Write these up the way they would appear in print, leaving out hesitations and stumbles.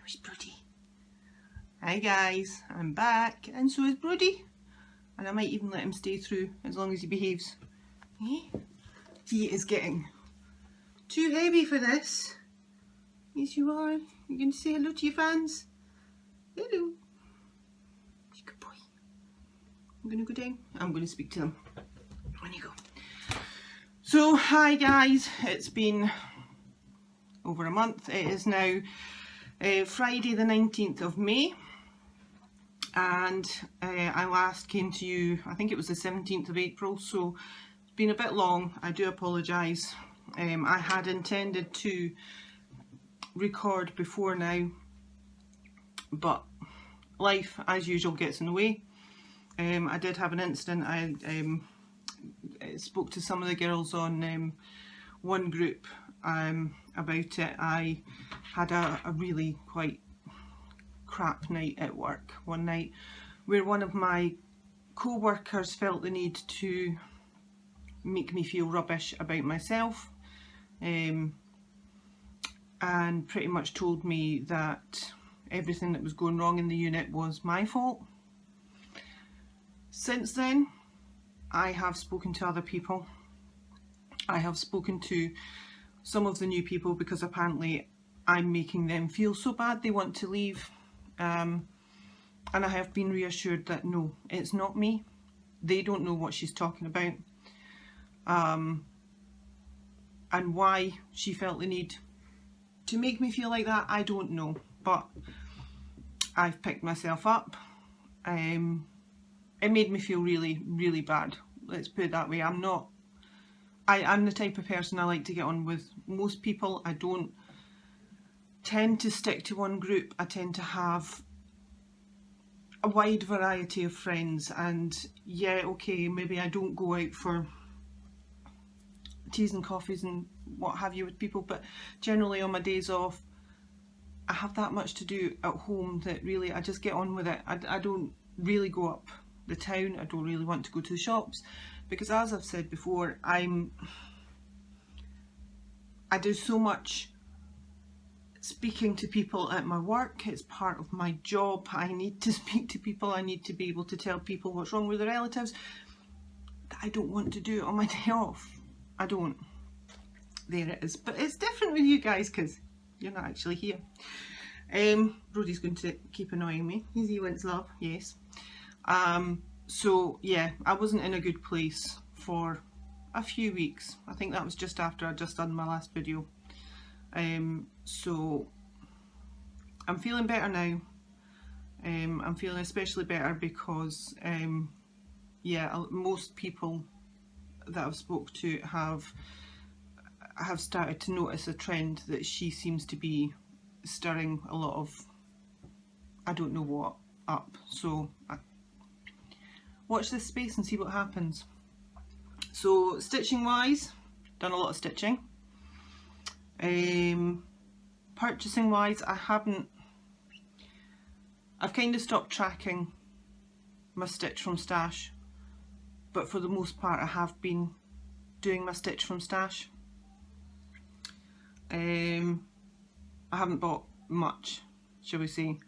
There's Broody. Hi guys, I'm back, and so is Broody. And I might even let him stay through as long as he behaves. He is getting too heavy for this. Yes you are. You're going to say hello to your fans? Hello. Good boy. I'm going to go down. I'm going to speak to them. On you go. So, hi guys. It's been over a month. It is now Friday the 19th of May. And I last came to you, I think it was the 17th of April, so it's been a bit long. I do apologise. I had intended to record before now, but life as usual gets in the way. I did have an incident. I spoke to some of the girls on one group about it. I had a really quite crap night at work one night, where one of my co-workers felt the need to make me feel rubbish about myself, and pretty much told me that everything that was going wrong in the unit was my fault. Since then, I have spoken to other people. I have spoken to some of the new people because apparently I'm making them feel so bad they want to leave. And I have been reassured that no, it's not me. They don't know what she's talking about. And why she felt the need to make me feel like that, I don't know. But I've picked myself up. It made me feel really, really bad. Let's put it that way. I'm the type of person I like to get on with most people. I don't tend to stick to one group. I tend to have a wide variety of friends, and yeah, okay, maybe I don't go out for teas and coffees and what have you with people, but generally on my days off I have that much to do at home that really I just get on with it. I don't really go up the town. I don't really want to go to the shops because, as I've said before, I do so much speaking to people at my work. It's part of my job. I need to speak to people. I need to be able to tell people what's wrong with their relatives. I don't want to do it on my day off. I don't. There it is. But it's different with you guys because you're not actually here. Brody's going to keep annoying me. He wants love, yes. So yeah, I wasn't in a good place for a few weeks. I think that was just after I'd just done my last video. So I'm feeling better now. I'm feeling especially better because yeah, most people that I've spoke to have started to notice a trend that she seems to be stirring a lot of, I don't know what, up. So watch this space and see what happens. So stitching wise, done a lot of stitching. Purchasing wise, I've kind of stopped tracking my stitch from stash, but for the most part I have been doing my stitch from stash. I haven't bought much, shall we say.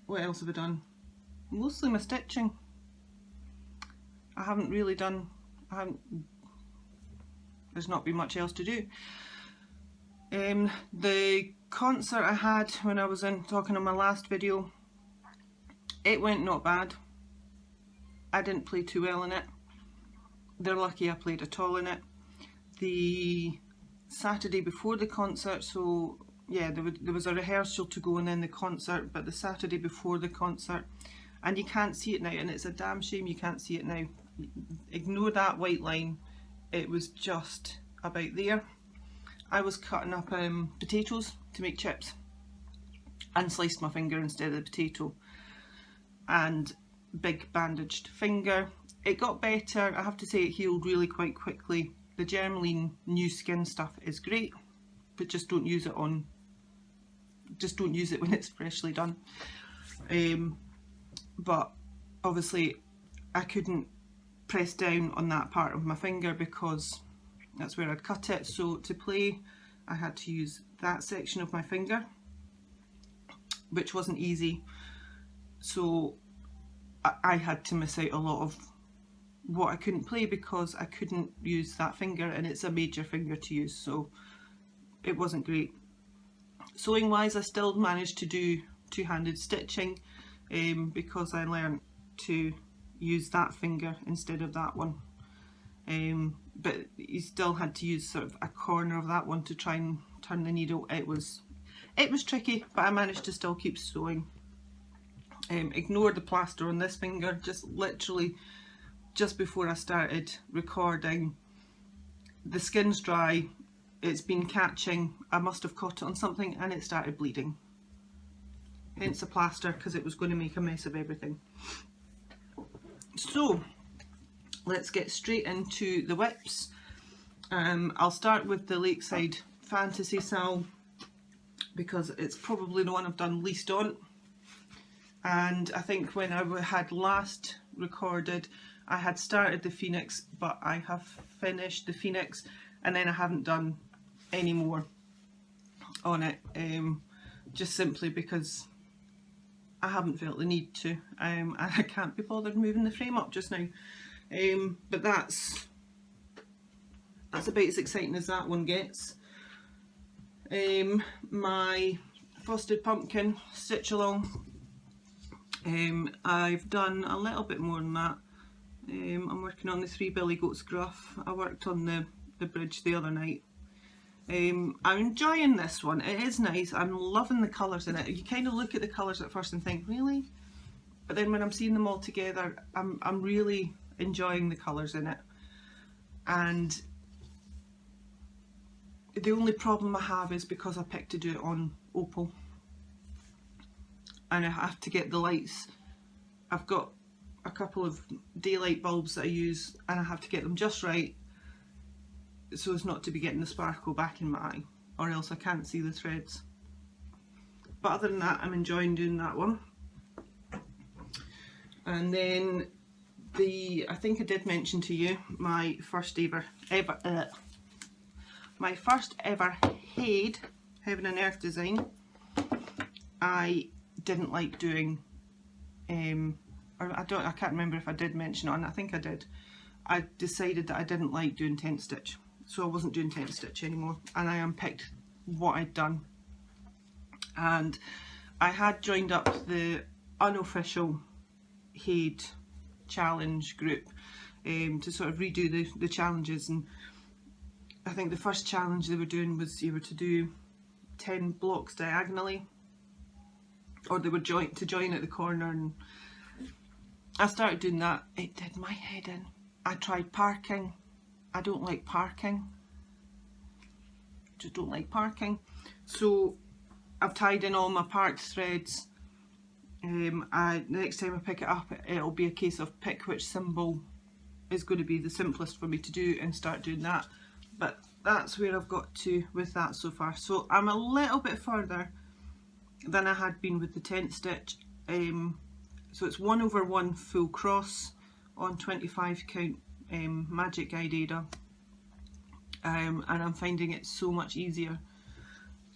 What else have I done? Mostly my stitching. I haven't really done, there's not been much else to do. The concert I had when I was talking on my last video, it went not bad. I didn't play too well in it. They're lucky I played at all in it. The Saturday before the concert, so yeah, there was a rehearsal to go and then the concert, but the Saturday before the concert, and you can't see it now, and it's a damn shame you can't see it now. Ignore that white line, it was just about there. I was cutting up potatoes to make chips and sliced my finger instead of the potato, and big bandaged finger. It got better. I have to say it healed really quite quickly. The Germaline new skin stuff is great, but just don't use it when it's freshly done. But obviously I couldn't press down on that part of my finger because that's where I'd cut it, so to play I had to use that section of my finger, which wasn't easy. So I had to miss out a lot of what I couldn't play because I couldn't use that finger, and it's a major finger to use, so it wasn't great. Sewing wise, I still managed to do two-handed stitching because I learned to use that finger instead of that one. But you still had to use sort of a corner of that one to try and turn the needle. It was tricky, but I managed to still keep sewing. Ignore the plaster on this finger, just literally just before I started recording. The skin's dry, it's been catching, I must have caught it on something and it started bleeding. Hence the plaster, because it was going to make a mess of everything. So let's get straight into the whips. I'll start with the Lakeside Fantasy Sal because it's probably the one I've done least on, and I think when I had last recorded I had started the Phoenix, but I have finished the Phoenix and then I haven't done any more on it, just simply because I haven't felt the need to, and I can't be bothered moving the frame up just now. But that's about as exciting as that one gets. My Frosted Pumpkin stitch along, I've done a little bit more than that. I'm working on the 3 Billy Goats Gruff. I worked on the bridge the other night. I'm enjoying this one. It is nice. I'm loving the colours in it. You kind of look at the colours at first and think, really? But then when I'm seeing them all together, I'm really enjoying the colours in it. And the only problem I have is because I picked to do it on opal, and I have to get the lights. I've got a couple of daylight bulbs that I use and I have to get them just right so as not to be getting the sparkle back in my eye, or else I can't see the threads. But other than that, I'm enjoying doing that one. And then I think I did mention to you my first ever Haid Heaven and Earth design. I didn't like doing, I can't remember if I did mention it, and I think I did. I decided that I didn't like doing tent stitch, so I wasn't doing tent stitch anymore, and I unpicked what I'd done. And I had joined up the unofficial Haid challenge group to sort of redo the challenges, and I think the first challenge they were doing was you were to do 10 blocks diagonally, or they were to join at the corner, and I started doing that. It did my head in. I tried parking. I don't like parking. Just don't like parking. So I've tied in all my parked threads. The next time I pick it up, it'll be a case of pick which symbol is going to be the simplest for me to do and start doing that. But that's where I've got to with that so far. So I'm a little bit further than I had been with the tent stitch. So it's 1/1 full cross on 25 count magic guide Ada, and I'm finding it so much easier.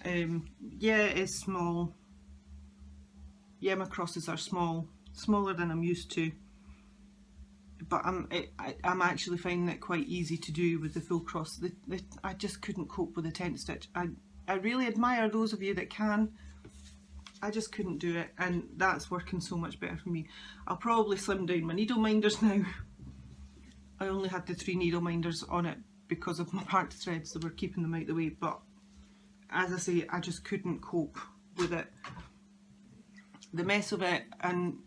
Yeah, it is small. Yeah, my crosses are smaller than I'm used to, but I'm actually finding it quite easy to do with the full cross. I just couldn't cope with the tent stitch. I really admire those of you that can. I just couldn't do it, and that's working so much better for me. I'll probably slim down my needle minders now. I only had the 3 needle minders on it because of my parked threads that were keeping them out the way, but as I say, I just couldn't cope with it. The mess of it, and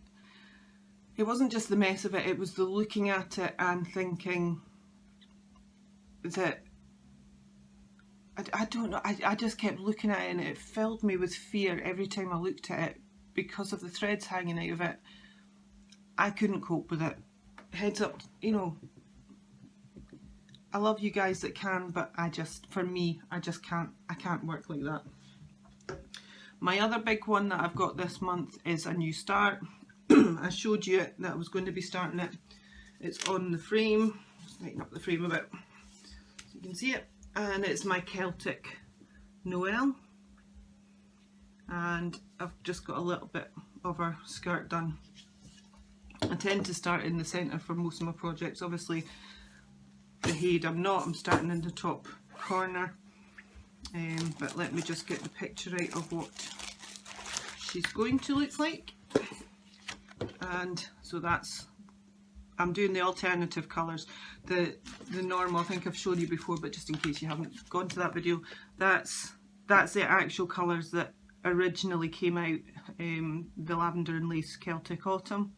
it wasn't just the mess of it, it was the looking at it and thinking that I don't know, I just kept looking at it and it filled me with fear every time I looked at it because of the threads hanging out of it. I couldn't cope with it. Heads up, you know, I love you guys that can, but for me, I just can't. I can't work like that. My other big one that I've got this month is a new start. I showed you that I was going to be starting it. It's on the frame. Just lighten up the frame a bit so you can see it. And it's my Celtic Noelle, and I've just got a little bit of her skirt done. I tend to start in the centre for most of my projects. Obviously the head I'm starting in the top corner, but let me just get the picture right of what she's going to look like. And so that's, I'm doing the alternative colours. The normal, I think I've shown you before, but just in case you haven't gone to that video, that's the actual colours that originally came out, the lavender and lace Celtic Autumn.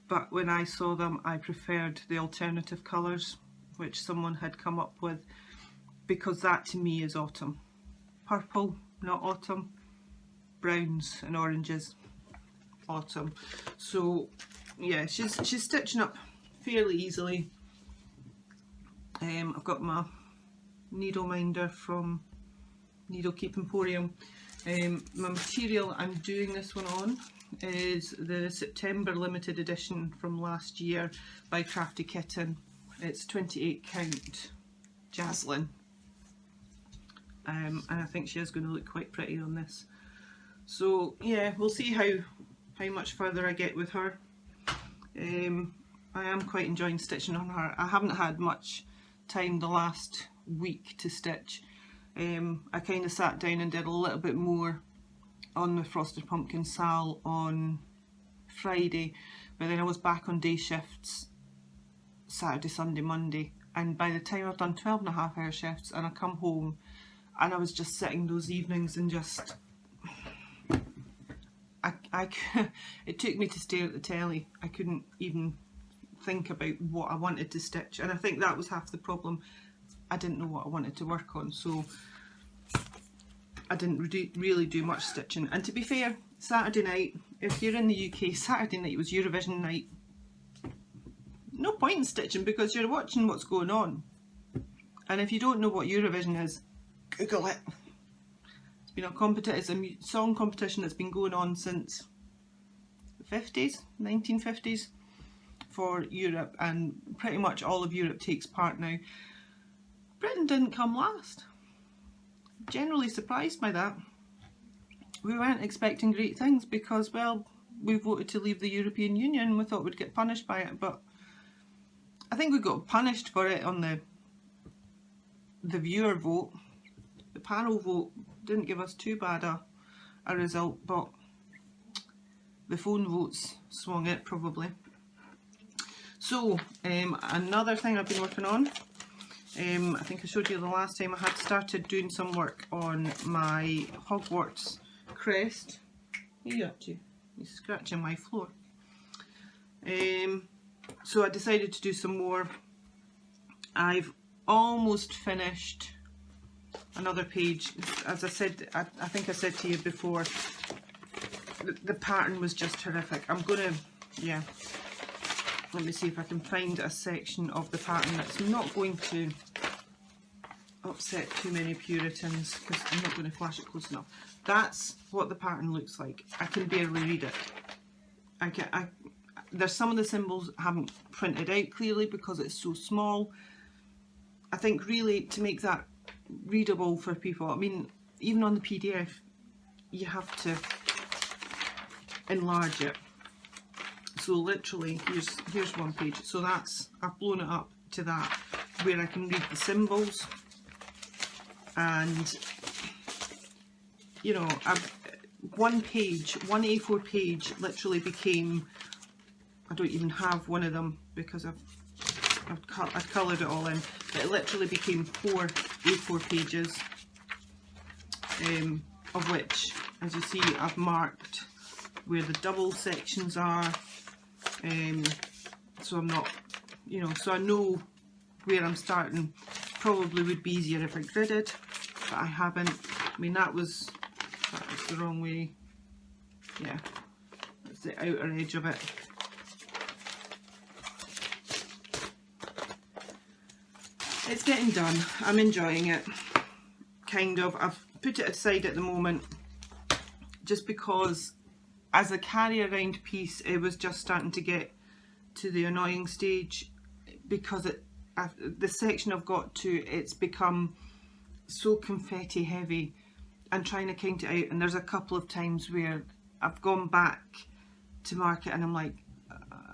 But when I saw them, I preferred the alternative colours which someone had come up with, because that to me is autumn. Purple, not autumn. Browns and oranges, autumn. So yeah, she's stitching up fairly easily. I've got my needle minder from Needle Keep Emporium. My material I'm doing this one on is the September limited edition from last year by Crafty Kitten. It's 28 count Jaslyn, and I think she is going to look quite pretty on this. So yeah, we'll see how much further I get with her. I am quite enjoying stitching on her. I haven't had much time the last week to stitch. I kind of sat down and did a little bit more on the Frosted Pumpkin Sal on Friday, but then I was back on day shifts Saturday, Sunday, Monday, and by the time I've done 12.5-hour shifts and I come home, and I was just sitting those evenings and just it took me to stare at the telly. I couldn't even think about what I wanted to stitch, and I think that was half the problem. I didn't know what I wanted to work on, so I didn't really do much stitching. And to be fair, Saturday night, if you're in the UK, Saturday night was Eurovision night. No point in stitching because you're watching what's going on. And if you don't know what Eurovision is, Google it. It's been it's a song competition that's been going on since the 50s, 1950s for Europe, and pretty much all of Europe takes part now. Britain didn't come last. Generally surprised by that. We weren't expecting great things because, well, we voted to leave the European Union and we thought we'd get punished by it, but I think we got punished for it on the viewer vote. The panel vote didn't give us too bad a result, but the phone votes swung it probably. So another thing I've been working on, I think I showed you the last time, I had started doing some work on my Hogwarts crest. What are you up to? You're scratching my floor. So I decided to do some more. I've almost finished another page. As I said, I think I said to you before, the pattern was just terrific. I'm gonna, yeah, let me see if I can find a section of the pattern that's not going to upset too many Puritans, because I'm not going to flash it close enough. That's what the pattern looks like. I can barely read it. There's some of the symbols I haven't printed out clearly because it's so small. I think really to make that readable for people, I mean, even on the PDF, you have to enlarge it. So literally, here's one page. So that's, I've blown it up to that, where I can read the symbols. And, you know, one page, one A4 page literally became, I don't even have one of them because I've coloured it all in, but it literally became 4 A4 pages, of which, as you see, I've marked where the double sections are, so I'm not, you know, so I know where I'm starting. Probably would be easier if I gridded, but I haven't. I mean, that was the wrong way. Yeah, that's the outer edge of it. It's getting done. I'm enjoying it, kind of. I've put it aside at the moment just because as a carry around piece it was just starting to get to the annoying stage, because the section I've got to, it's become so confetti heavy, and trying to count it out, and there's a couple of times where I've gone back to mark it and I'm like,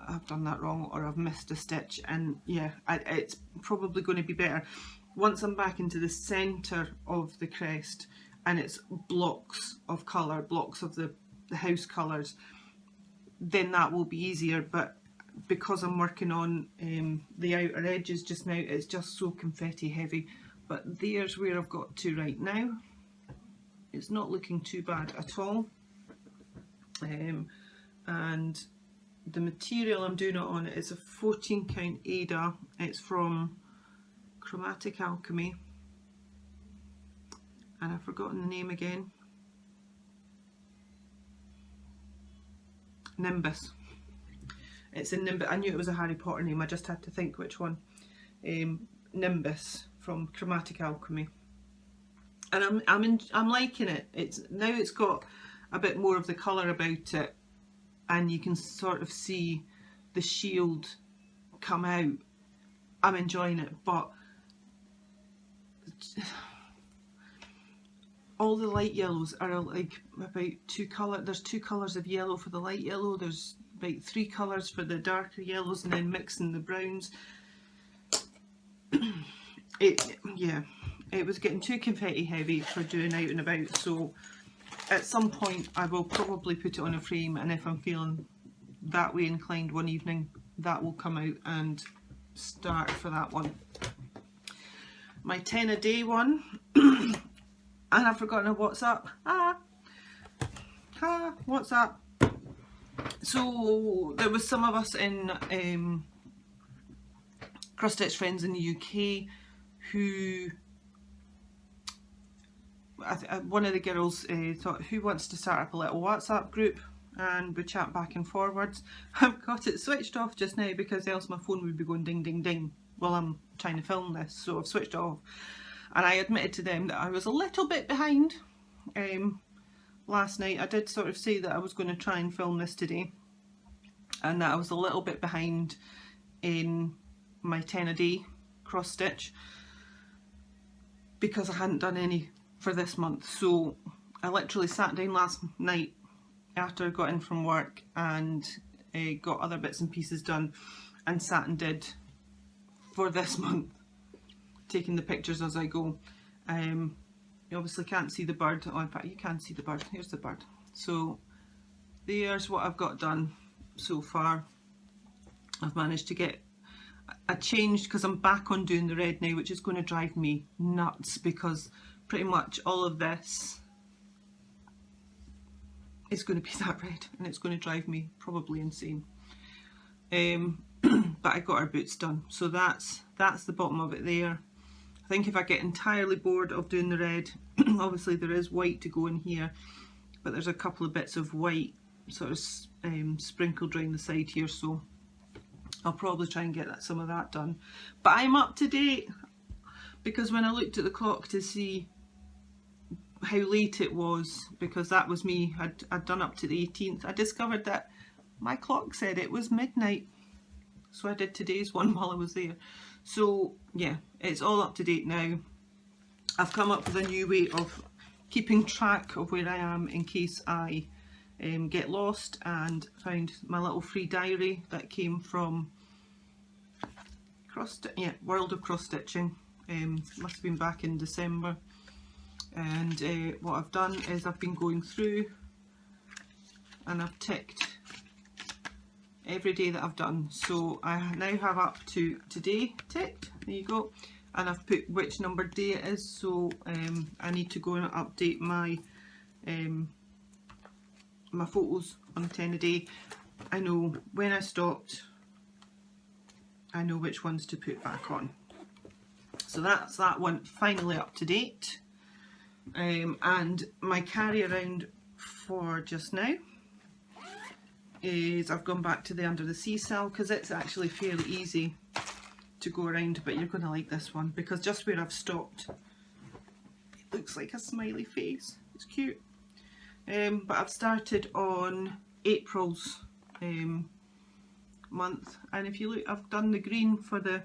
I've done that wrong, or I've missed a stitch. And yeah, it's probably going to be better once I'm back into the centre of the crest and it's blocks of colour, blocks of the house colours, then that will be easier. But because I'm working on the outer edges just now, it's just so confetti heavy. But there's where I've got to right now. It's not looking too bad at all. And the material I'm doing it on is a 14 count Ada. It's from Chromatic Alchemy, and I've forgotten the name again. Nimbus. It's a Nimbus. I knew it was a Harry Potter name, I just had to think which one. Nimbus from Chromatic Alchemy, and I'm liking it. It's got a bit more of the colour about it, and you can sort of see the shield come out. I'm enjoying it, but all the light yellows are like about there's two colours of yellow for the light yellow, there's about 3 colours for the darker yellows, and then mixing the browns. It was getting too confetti heavy for doing out and about, so at some point I will probably put it on a frame, and if I'm feeling that way inclined one evening, that will come out and start for that one. My 10 a day one, and I've forgotten what's up. What's up? So there was some of us in Cross Stitch Friends in the UK who one of the girls thought, who wants to start up a little WhatsApp group, and we chat back and forwards. I've got it switched off just now because else my phone would be going ding ding ding while I'm trying to film this, so I've switched it off. And I admitted to them that I was a little bit behind. Last night I did sort of say that I was going to try and film this today, and that I was a little bit behind in my 10 a day cross stitch because I hadn't done any for this month. So I literally sat down last night after I got in from work and got other bits and pieces done, and sat and did for this month, taking the pictures as I go. You obviously can't see the bird. Oh, in fact you can see the bird. Here's the bird. So there's what I've got done so far. I've managed to get a change because I'm back on doing the red now, which is going to drive me nuts because pretty much all of this is going to be that red, and it's going to drive me probably insane. But I got our boots done, so that's the bottom of it there. I think if I get entirely bored of doing the red, obviously there is white to go in here, but there's a couple of bits of white sort of sprinkled around the side here, so I'll probably try and get some of that done. But I'm up to date, because when I looked at the clock to see how late it was, because that was me, I'd done up to the 18th, I discovered that my clock said it was midnight, so I did today's one while I was there. So yeah, it's all up to date now. I've come up with a new way of keeping track of where I am in case I get lost, and found my little free diary that came from World of Cross Stitching. Must have been back in December. And what I've done is I've been going through and I've ticked every day that I've done. So I now have up to today ticked. There you go. And I've put which number day it is. So I need to go and update my my photos on 10 a day. I know when I stopped. I know which ones to put back on. So that's that one finally up to date. And my carry around for just now is I've gone back to the under the sea cell, because it's actually fairly easy to go around, but you're going to like this one because just where I've stopped it looks like a smiley face. It's cute. But I've started on April's month, and if you look, I've done the green for the,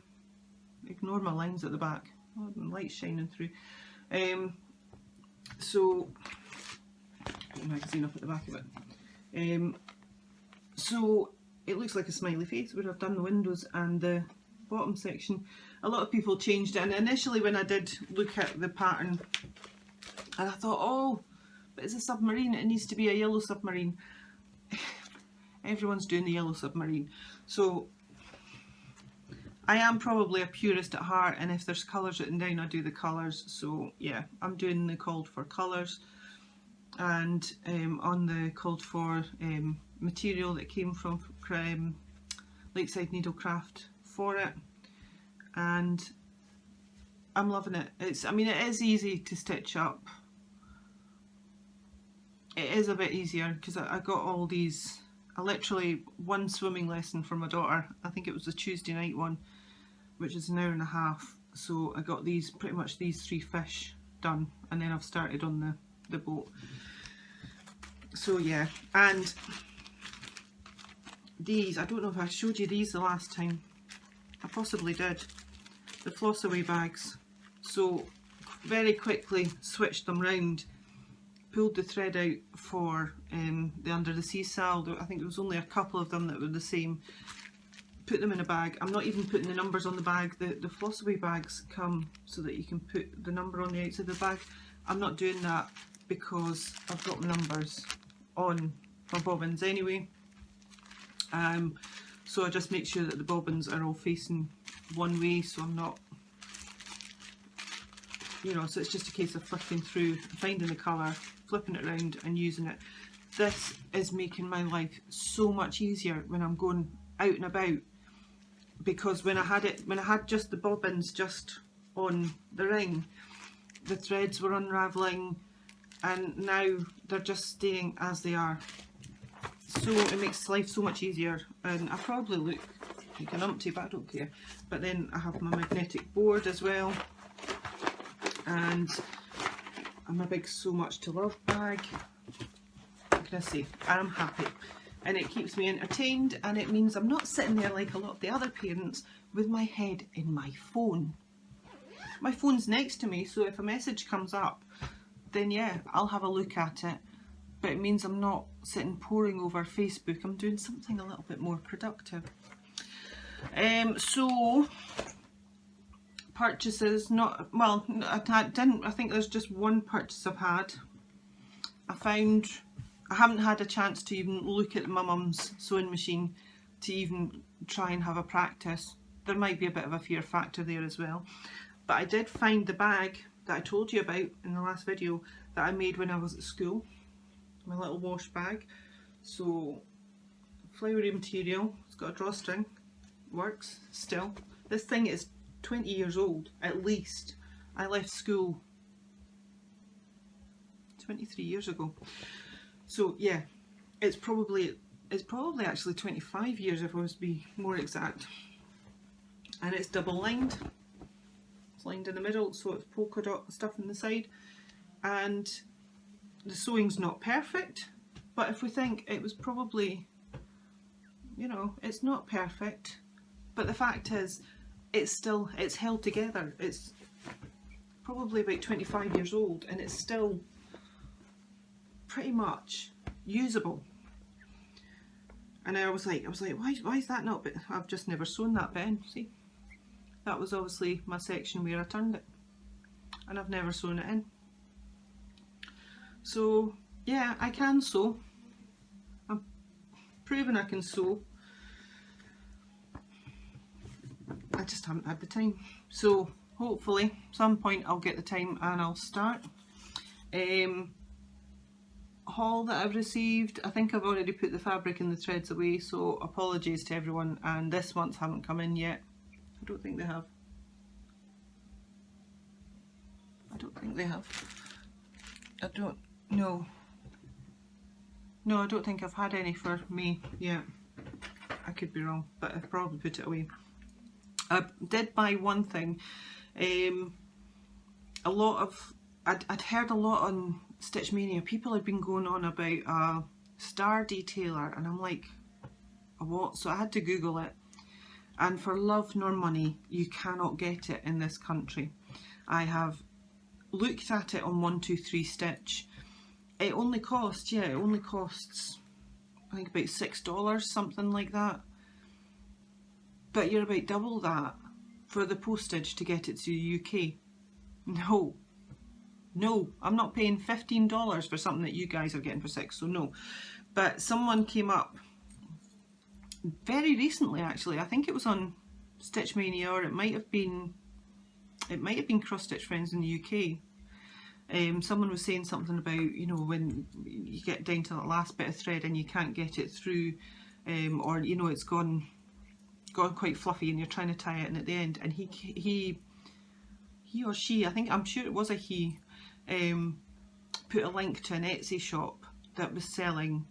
ignore my lines at the back, oh, the light's shining through. So, put the magazine up at the back of it. So it looks like a smiley face where I've done the windows and the bottom section. A lot of people changed it, and initially when I did look at the pattern, and I thought, oh, but it's a submarine, it needs to be a yellow submarine. Everyone's doing the yellow submarine. So I am probably a purist at heart, and if there's colours written down, I do the colours. So yeah, I'm doing the called for colours, and on the called for material that came from Lakeside Needlecraft for it, and I'm loving it. I mean, it is easy to stitch up. It is a bit easier because I got all these. I literally one swimming lesson for my daughter. I think it was the Tuesday night one, which is an hour and a half. So I got these, pretty much these 3 fish done, and then I've started on the boat. So yeah, and these, I don't know if I showed you these the last time. I possibly did. The floss away bags. So very quickly switched them round, pulled the thread out for the under the sea style. I think there was only a couple of them that were the same. Put them in a bag. I'm not even putting the numbers on the bag. The floss away bags come so that you can put the number on the outside of the bag. I'm not doing that because I've got numbers on my bobbins anyway. So I just make sure that the bobbins are all facing one way, so I'm not, you know, so it's just a case of flicking through, finding the colour, flipping it around and using it. This is making my life so much easier when I'm going out and about, because when I had just the bobbins just on the ring, the threads were unravelling, and now they're just staying as they are. So it makes life so much easier, and I probably look like an umpty, but I don't care. But then I have my magnetic board as well, and my big So Much to Love bag. What can I say? I'm happy, and it keeps me entertained, and it means I'm not sitting there like a lot of the other parents with my head in my phone. My phone's next to me, so if a message comes up, then yeah, I'll have a look at it. But it means I'm not sitting poring over Facebook. I'm doing something a little bit more productive. So purchases, not, well, I think there's just one purchase I've had. I haven't had a chance to even look at my mum's sewing machine to even try and have a practice. There might be a bit of a fear factor there as well. But I did find the bag that I told you about in the last video that I made when I was at school. My little wash bag. So flowery material, it's got a drawstring, works still. This thing is 20 years old at least. I left school 23 years ago. So yeah, it's probably actually 25 years if I was to be more exact. And it's double lined. It's lined in the middle, so it's polka dot stuff in the side. And the sewing's not perfect, but if we think it was probably, you know, it's not perfect, but the fact is it's held together. It's probably about 25 years old, and it's still pretty much usable. And I was like, why is that not? But I've just never sewn that bit in. See, that was obviously my section where I turned it, and I've never sewn it in. So yeah, I can sew. I'm proving I can sew. I just haven't had the time. So hopefully some point I'll get the time and I'll start. Haul that I've received, I think I've already put the fabric and the threads away, so apologies to everyone, and this month haven't come in yet. I don't think they have. I don't think they have. I don't know. No, I don't think I've had any for May yet. I could be wrong, but I've probably put it away. I did buy one thing. I'd heard a lot on Stitch Mania. People had been going on about a star detailer, and I'm like, a what? So I had to Google it, and for love nor money, you cannot get it in this country. I have looked at it on 123 Stitch. It only costs, yeah, it only costs I think about $6, something like that. But you're about double that for the postage to get it to the UK. No, I'm not paying $15 for something that you guys are getting for $6, so no. But someone came up very recently, actually. I think it was on Stitch Mania, or it might have been Cross Stitch Friends in the UK. Someone was saying something about, you know, when you get down to that last bit of thread and you can't get it through, or you know it's gone quite fluffy and you're trying to tie it in at the end, and he or she, I'm sure it was a he, put a link to an Etsy shop that was selling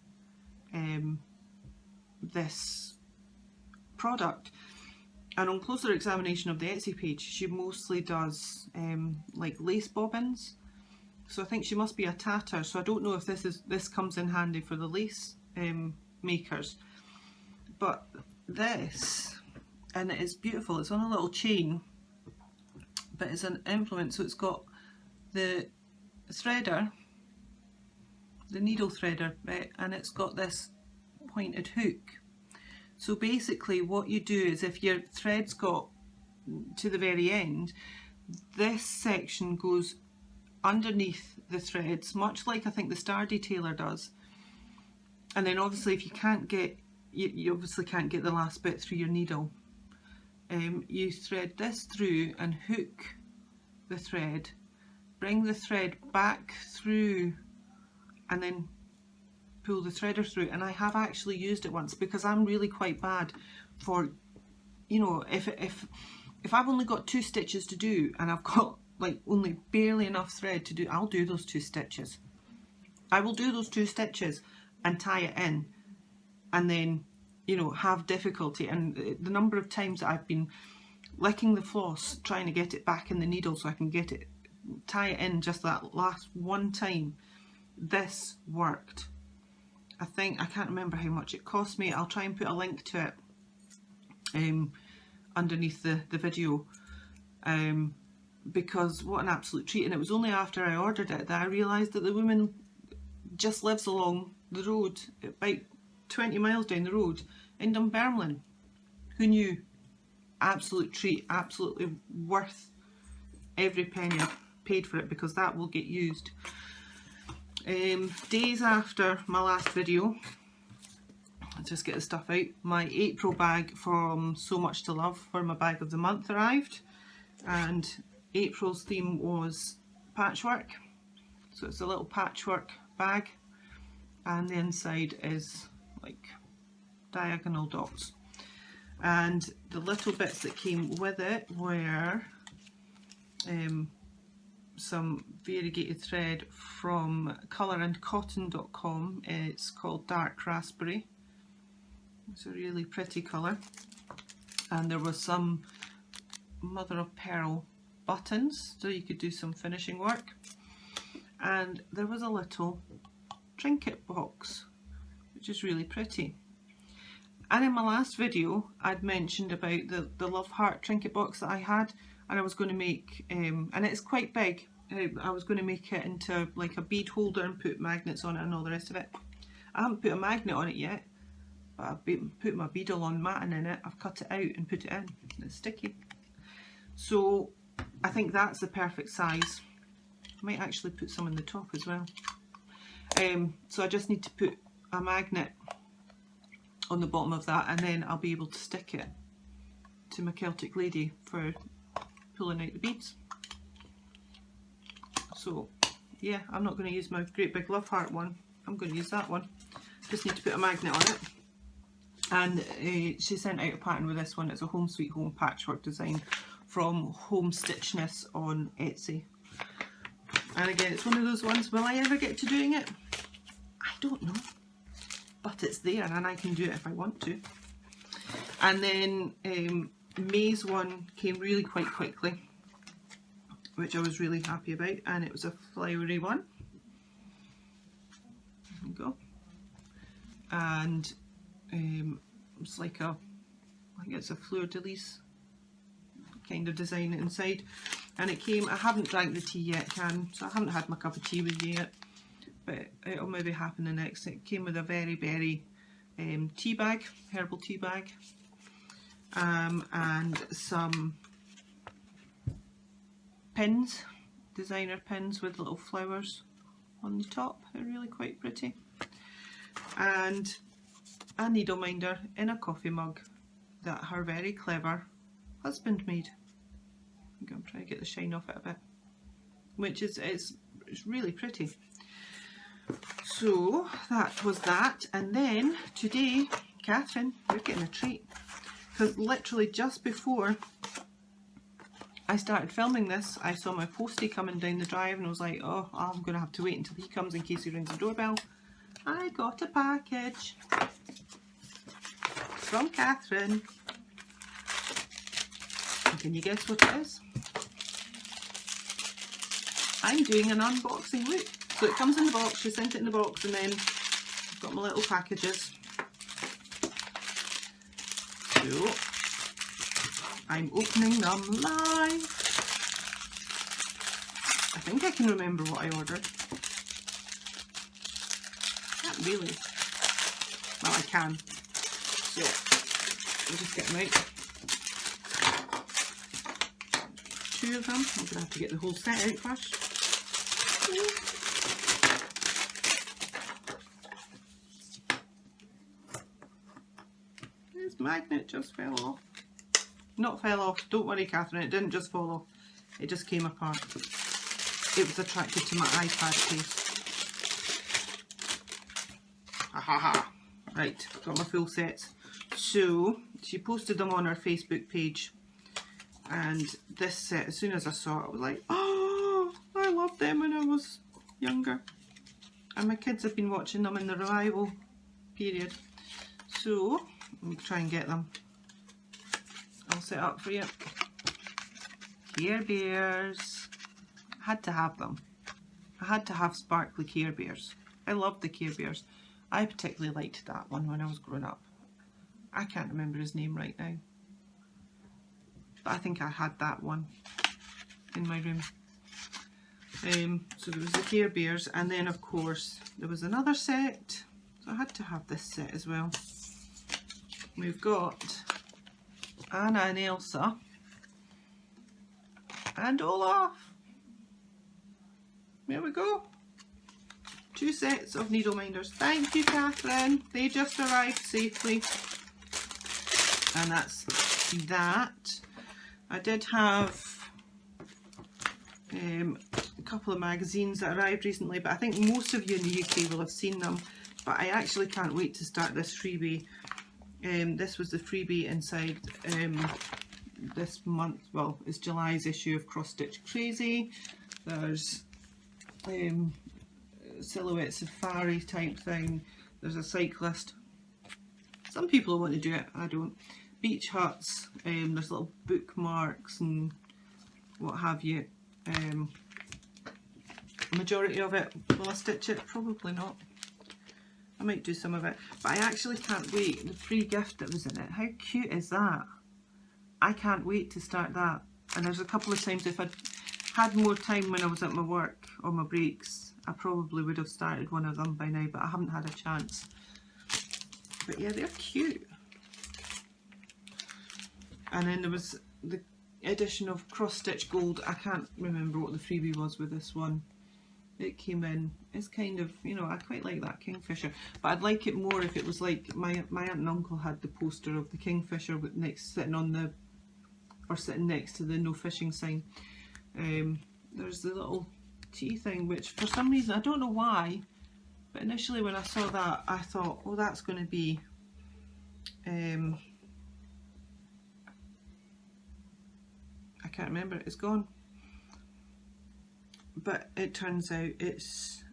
this product. And on closer examination of the Etsy page, she mostly does like lace bobbins. So I think she must be a tatter. So I don't know if this comes in handy for the lace makers. But this, and it is beautiful. It's on a little chain, but it's an implement. So it's got the threader, the needle threader bit, and it's got this pointed hook. So basically what you do is, if your thread's got to the very end, this section goes underneath the threads, much like I think the Star Detailer does. And then obviously if you can't get, you obviously can't get the last bit through your needle, you thread this through and hook the thread, bring the thread back through, and then pull the threader through. And I have actually used it once, because I'm really quite bad for, you know, if I've only got 2 stitches to do and I've got like only barely enough thread to do, I'll do those 2 stitches. I will do those 2 stitches and tie it in, and then, you know, have difficulty. And the number of times that I've been licking the floss trying to get it back in the needle so I can get it, tie it in just that last one time, this worked. I can't remember how much it cost me. I'll try and put a link to it underneath the video, because what an absolute treat. And it was only after I ordered it that I realised that the woman just lives along the road, about 20 miles down the road in Dunfermline. Who knew? Absolute treat, absolutely worth every penny I paid for it, because that will get used. Days after my last video, let's just get the stuff out, my April bag from So Much to Love for my bag of the month arrived, and April's theme was patchwork. So it's a little patchwork bag, and the inside is like diagonal dots. And the little bits that came with it were some variegated thread from colourandcotton.com. It's called Dark Raspberry. It's a really pretty colour. And there was some mother of pearl buttons, so you could do some finishing work. And there was a little trinket box, which is really pretty. And in my last video I'd mentioned about the Love Heart trinket box that I had, and I was going to make, and it's quite big, I was going to make it into like a bead holder and put magnets on it and all the rest of it. I haven't put a magnet on it yet, but I've put my beadle on matting in it, I've cut it out and put it in, it's sticky. So I think that's the perfect size. I might actually put some in the top as well. So I just need to put a magnet on the bottom of that, and then I'll be able to stick it to my Celtic Lady for pulling out the beads. So yeah, I'm not going to use my great big Love Heart one, I'm going to use that one. Just need to put a magnet on it. And she sent out a pattern with this one. It's a Home Sweet Home patchwork design from Home Stitchness on Etsy. And again, it's one of those ones, will I ever get to doing it? I don't know, but it's there and I can do it if I want to. And then May's one came really quite quickly, which I was really happy about, and it was a flowery one. There we go. And it's like I think it's a fleur de lis kind of design inside. And it came, I haven't drank the tea yet, so I haven't had my cup of tea with you yet, but it'll maybe happen the next. It came with a very berry tea bag, herbal tea bag, and some pins, designer pins with little flowers on the top. They're really quite pretty. And a needle minder in a coffee mug that her very clever husband made. I'm going to try to get the shine off it a bit, which is it's really pretty. So that was that, and then today, Catherine, you're getting a treat, because literally just before I started filming this, I saw my postie coming down the drive and I was like, oh, I'm going to have to wait until he comes in case he rings the doorbell. I got a package from Catherine. And can you guess what it is? I'm doing an unboxing. Look, so it comes in the box, she sent it in the box, and then I've got my little packages. So I'm opening them live. I think I can remember what I ordered. Not really. Well, I can. So I'll just get them out. 2 of them. I'm going to have to get the whole set out first. This magnet just fell off. Not fell off, don't worry Catherine, it didn't just fall off. It just came apart. It was attracted to my iPad case. Ha ha ha. Right, got my full sets. So, she posted them on her Facebook page. And this set, as soon as I saw it, I was like, oh, I loved them when I was younger. And my kids have been watching them in the revival period. So, let me try and get them. I'll set up for you. Care Bears. I had to have them. I had to have sparkly Care Bears. I loved the Care Bears. I particularly liked that one when I was growing up. I can't remember his name right now, but I think I had that one in my room. So there was the Care Bears, and then of course there was another set, so I had to have this set as well. We've got Anna and Elsa and Olaf. There we go. 2 sets of needle minders. Thank you, Catherine. They just arrived safely. And that's that. I did have a couple of magazines that arrived recently, but I think most of you in the UK will have seen them. But I actually can't wait to start this freebie. This was the freebie inside this month, well, it's July's issue of Cross Stitch Crazy. There's silhouette safari type thing. There's a cyclist. Some people want to do it, I don't. Beach huts, there's little bookmarks and what have you. The majority of it, will I stitch it? Probably not. I might do some of it, but I actually can't wait. The free gift that was in it, how cute is that? I can't wait to start that. And there's a couple of times, if I'd had more time when I was at my work or my breaks, I probably would have started one of them by now, but I haven't had a chance. But yeah, they're cute. And then there was the edition of Cross Stitch Gold. I can't remember what the freebie was with this one. It came in, it's kind of, you know, I quite like that kingfisher, but I'd like it more if it was like my aunt and uncle had the poster of the kingfisher with sitting on the, or sitting next to the no fishing sign. There's the little tea thing, which for some reason, I don't know why, but initially when I saw that, I thought, oh, that's going to be I can't remember, it's gone. But it turns out it's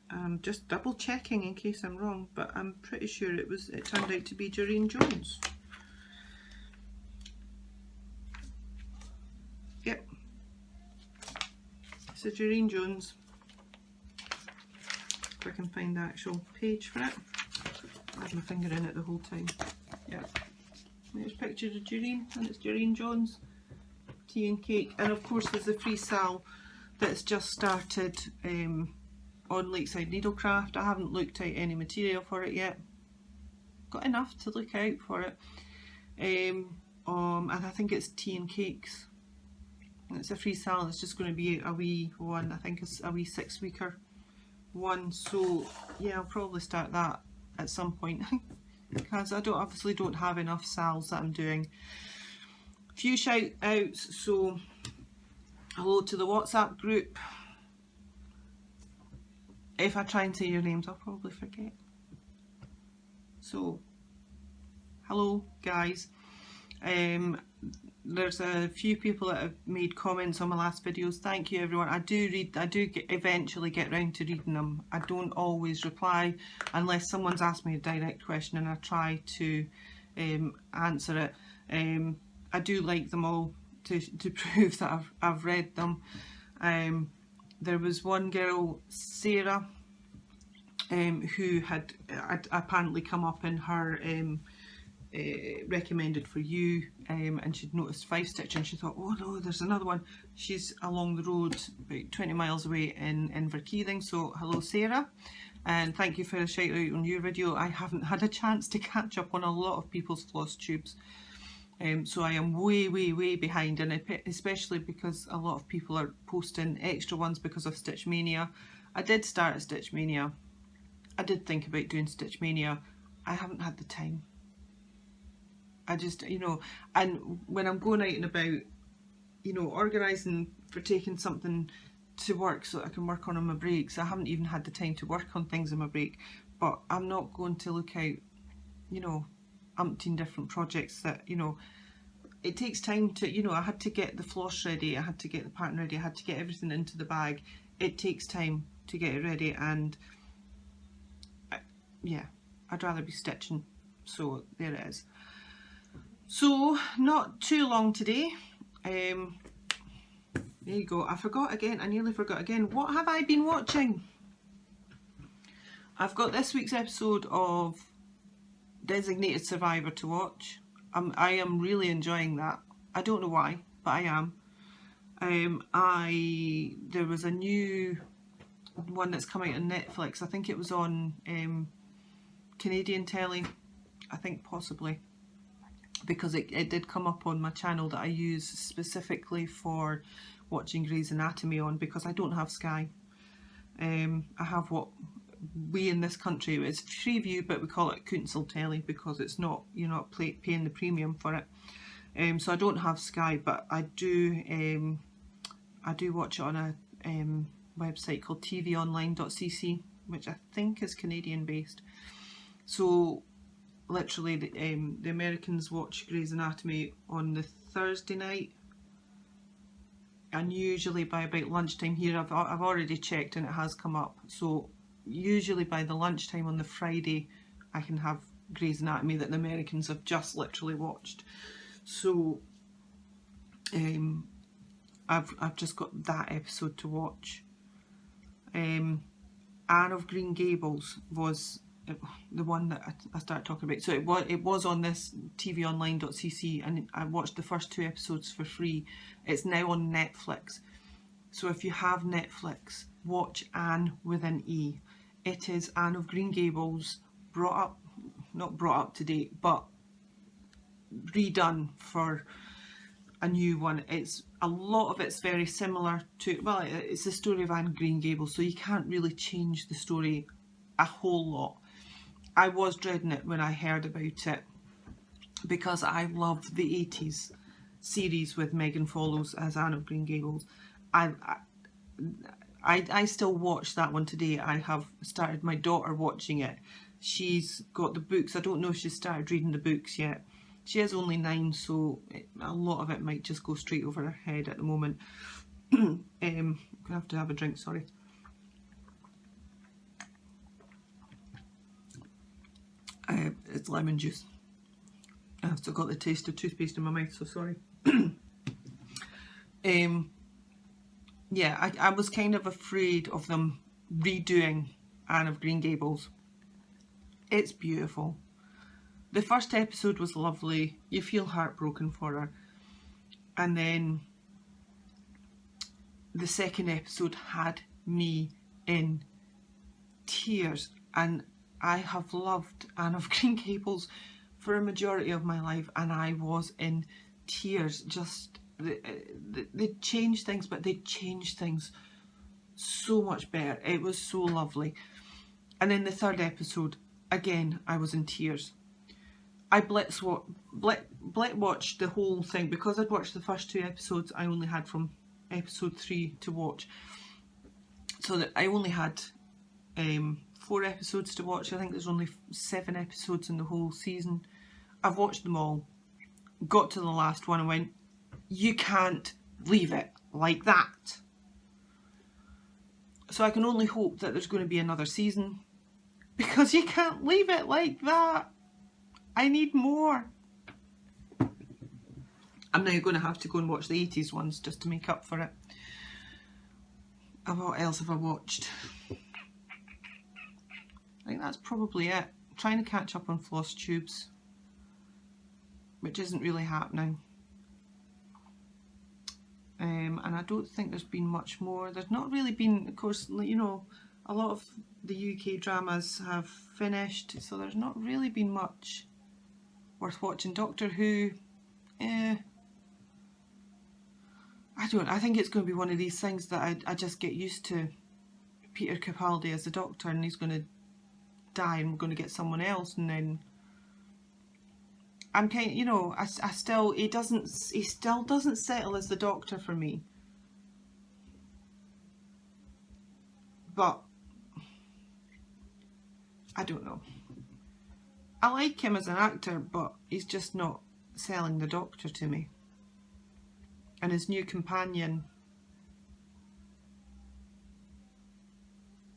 just double checking in case I'm wrong, but I'm pretty sure it turned out to be Doreen Jones. Yep, so Doreen Jones, if I can find the actual page for it. I had my finger in it the whole time. Yeah, there's a picture of Doreen, and it's Doreen Jones. tea and cake. And of course there's the free sale that's just started on Lakeside Needlecraft. I haven't looked at any material for it yet. Got enough to look out for it. And I think it's tea and cakes. It's a free sale. It's just going to be a wee one. I think it's a wee 6-weeker one. So yeah, I'll probably start that at some point because I obviously don't have enough sales that I'm doing. Few shout outs. So hello to the WhatsApp group. If I try and say your names, I'll probably forget. So hello guys. There's a few people that have made comments on my last videos. Thank you everyone. I do eventually get round to reading them. I don't always reply unless someone's asked me a direct question and I try to answer it. I do like them all to prove that I've read them. There was one girl, Sarah, who had apparently come up in her recommended for you, and she'd noticed 5-stitch and she thought, oh no, there's another one. She's along the road about 20 miles away in Inverkeithing. So hello Sarah, and thank you for a shout out on your video. I haven't had a chance to catch up on a lot of people's floss tubes, so I am way behind, and especially because a lot of people are posting extra ones because of Stitch Mania. I did start a Stitch Mania. I did think about doing Stitch Mania. I haven't had the time. I just, you know, and when I'm going out and about, you know, organising for taking something to work so that I can work on my breaks, I haven't even had the time to work on things in my break. But I'm not going to look out, you know, umpteen different projects that, you know, it takes time to, you know, I had to get the floss ready, I had to get the pattern ready, I had to get everything into the bag. It takes time to get it ready, and yeah, I'd rather be stitching. So there it is. So not too long today. There you go. I forgot again. I nearly forgot again. What have I been watching? I've got this week's episode of Designated Survivor to watch. I am really enjoying that. I don't know why, but I am. There was a new one that's coming out on Netflix. I think it was on Canadian telly. I think possibly, because it did come up on my channel that I use specifically for watching Grey's Anatomy on, because I don't have Sky. I have what we in this country, it's Freeview, but we call it Council Telly because it's not, you're not paying the premium for it. So I don't have Sky, but I do watch it on a website called tvonline.cc, which I think is Canadian based. So literally the Americans watch Grey's Anatomy on the Thursday night, and usually by about lunchtime here, I've already checked and it has come up, so usually by the lunchtime on the Friday I can have Grey's Anatomy that the Americans have just literally watched. So I've just got that episode to watch. Anne of Green Gables was the one that I started talking about. So it was on this tvonline.cc, and I watched the first 2 episodes for free. It's now on Netflix. So if you have Netflix, watch Anne with an E. It is Anne of Green Gables, not brought up to date, but redone for a new one. It's a lot of it's very similar to, well, it's the story of Anne Green Gables, so you can't really change the story a whole lot. I was dreading it when I heard about it because I love the 80s series with Megan Follows as Anne of Green Gables. I still watch that one today. I have started my daughter watching it. She's got the books. I don't know if she's started reading the books yet. She is only 9, so a lot of it might just go straight over her head at the moment. I'm gonna have to have a drink, sorry. It's lemon juice. I've still got the taste of toothpaste in my mouth, so sorry. Yeah, I was kind of afraid of them redoing Anne of Green Gables. It's beautiful. The first episode was lovely. You feel heartbroken for her. And then the second episode had me in tears, and I have loved Anne of Green Gables for a majority of my life, and I was in tears. Just they changed things, but they changed things so much better. It was so lovely. And in the third episode, again, I was in tears. I blitz watched the whole thing because I'd watched the first 2 episodes. I only had from episode 3 to watch, so that I only had 4 episodes to watch. I think there's only 7 episodes in the whole season. I've watched them all, got to the last one and went, you can't leave it like that. So I can only hope that there's going to be another season, because you can't leave it like that. I need more. I'm now going to have to go and watch the 80s ones just to make up for it. And what else have I watched? I think that's probably it. I'm trying to catch up on floss tubes, which isn't really happening. And I don't think there's been much more. There's not really been, of course, you know, a lot of the UK dramas have finished, so there's not really been much worth watching. Doctor Who, I think it's going to be one of these things that I just get used to Peter Capaldi as the Doctor, and he's going to die and we're going to get someone else, and then I'm kind of, you know, I still, he still doesn't settle as the Doctor for me. But I don't know. I like him as an actor, but he's just not selling the Doctor to me. And his new companion,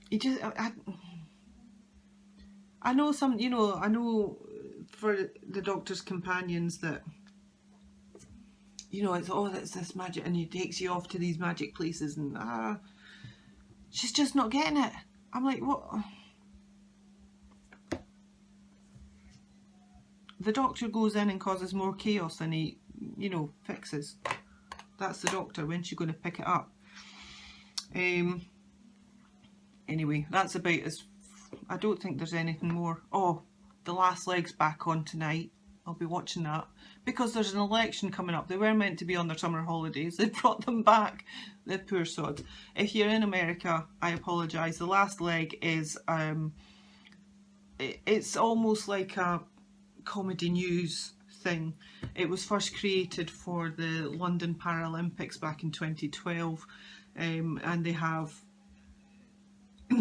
he just, I know some, you know, I know for the Doctor's companions that, you know, it's, oh, that's this magic, and he takes you off to these magic places, and she's just not getting it. I'm like, what? The Doctor goes in and causes more chaos than he, you know, fixes. That's the Doctor. When's she going to pick it up? Anyway, that's about as... I don't think there's anything more. Oh, The Last Leg's back on tonight. I'll be watching that. Because there's an election coming up. They were meant to be on their summer holidays. They brought them back. The poor sods. If you're in America, I apologise. The Last Leg is... it's almost like a comedy news thing. It was first created for the London Paralympics back in 2012, and they have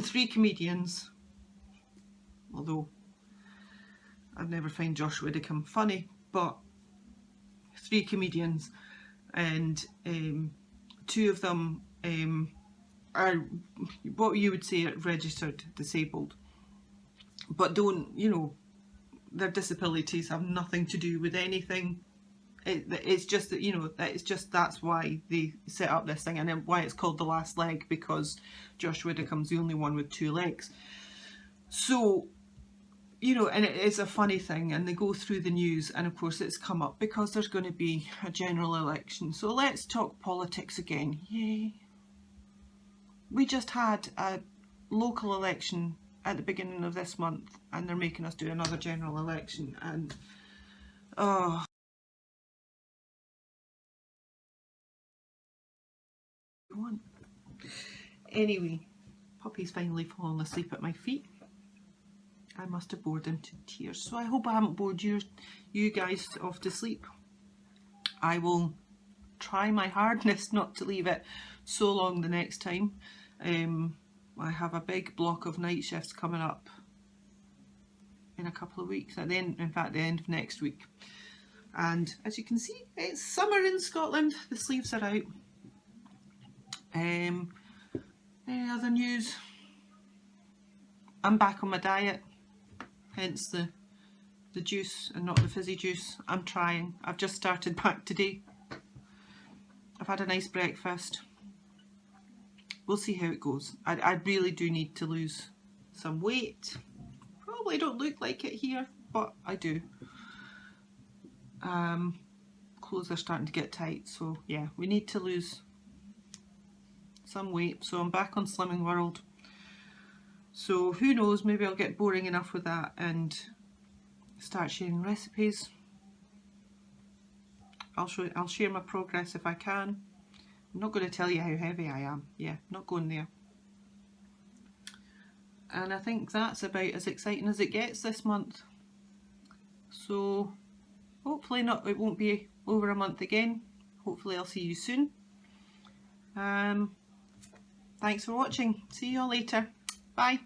3 comedians, although I've never found Josh Widdicombe funny, but 3 comedians, and 2 of them are what you would say are registered disabled, but don't, you know, their disabilities have nothing to do with anything. It's just that, you know, it's just, that's why they set up this thing, and then why it's called The Last Leg, because Josh Widdicombe's the only one with 2 legs. So, you know, and it is a funny thing, and they go through the news, and of course it's come up because there's going to be a general election. So let's talk politics again. Yay. We just had a local election at the beginning of this month, and they're making us do another general election, and oh, anyway, puppy's finally fallen asleep at my feet. I must have bored him to tears, so I hope I haven't bored you guys off to sleep. I will try my hardest not to leave it so long the next time. I have a big block of night shifts coming up in a couple of weeks, at the end, in fact the end of next week. And as you can see, it's summer in Scotland. The sleeves are out. Any other news? I'm back on my diet, hence the juice and not the fizzy juice. I'm trying. I've just started back today. I've had a nice breakfast. We'll see how it goes. I really do need to lose some weight. Probably don't look like it here, but I do. Clothes are starting to get tight, so yeah, we need to lose some weight, so I'm back on Slimming World. So who knows, maybe I'll get boring enough with that and start sharing recipes. I'll share my progress if I can. I'm not going to tell you how heavy I am. Yeah, not going there. And I think that's about as exciting as it gets this month. So hopefully it won't be over a month again. Hopefully I'll see you soon. Thanks for watching. See you all later. Bye.